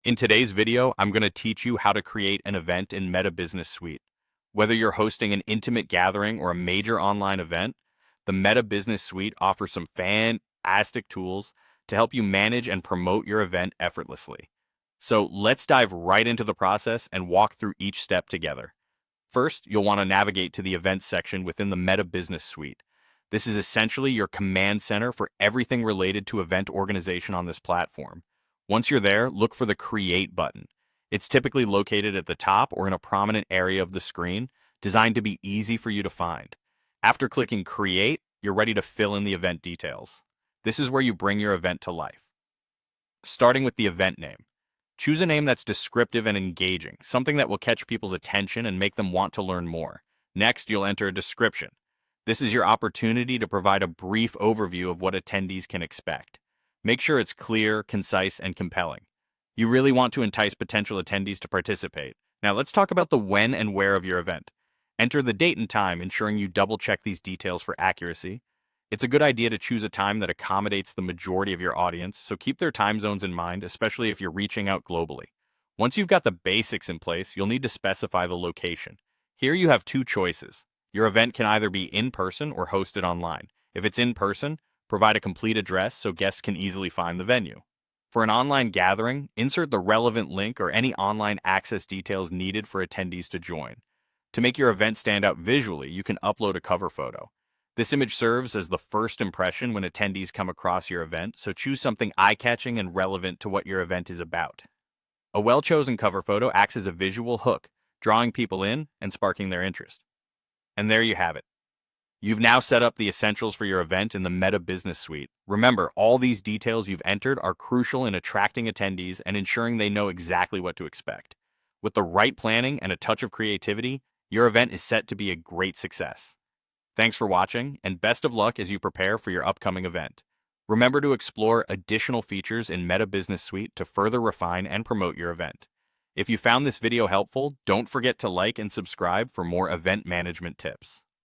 In today's video, I'm going to teach you how to create an event in Meta Business Suite. Whether you're hosting an intimate gathering or a major online event, the Meta Business Suite offers some fantastic tools to help you manage and promote your event effortlessly. So let's dive right into the process and walk through each step together. First, you'll want to navigate to the Events section within the Meta Business Suite. This is essentially your command center for everything related to event organization on this platform. Once you're there, look for the Create button. It's typically located at the top or in a prominent area of the screen, designed to be easy for you to find. After clicking Create, you're ready to fill in the event details. This is where you bring your event to life. Starting with the event name. Choose a name that's descriptive and engaging, something that will catch people's attention and make them want to learn more. Next, you'll enter a description. This is your opportunity to provide a brief overview of what attendees can expect. Make sure it's clear, concise, and compelling. You really want to entice potential attendees to participate. Now let's talk about the when and where of your event. Enter the date and time, ensuring you double-check these details for accuracy. It's a good idea to choose a time that accommodates the majority of your audience, so keep their time zones in mind, especially if you're reaching out globally. Once you've got the basics in place, you'll need to specify the location. Here you have two choices. Your event can either be in person or hosted online. If it's in person, provide a complete address so guests can easily find the venue. For an online gathering, insert the relevant link or any online access details needed for attendees to join. To make your event stand out visually, you can upload a cover photo. This image serves as the first impression when attendees come across your event, so choose something eye-catching and relevant to what your event is about. A well-chosen cover photo acts as a visual hook, drawing people in and sparking their interest. And there you have it. You've now set up the essentials for your event in the Meta Business Suite. Remember, all these details you've entered are crucial in attracting attendees and ensuring they know exactly what to expect. With the right planning and a touch of creativity, your event is set to be a great success. Thanks for watching, and best of luck as you prepare for your upcoming event. Remember to explore additional features in Meta Business Suite to further refine and promote your event. If you found this video helpful, don't forget to like and subscribe for more event management tips.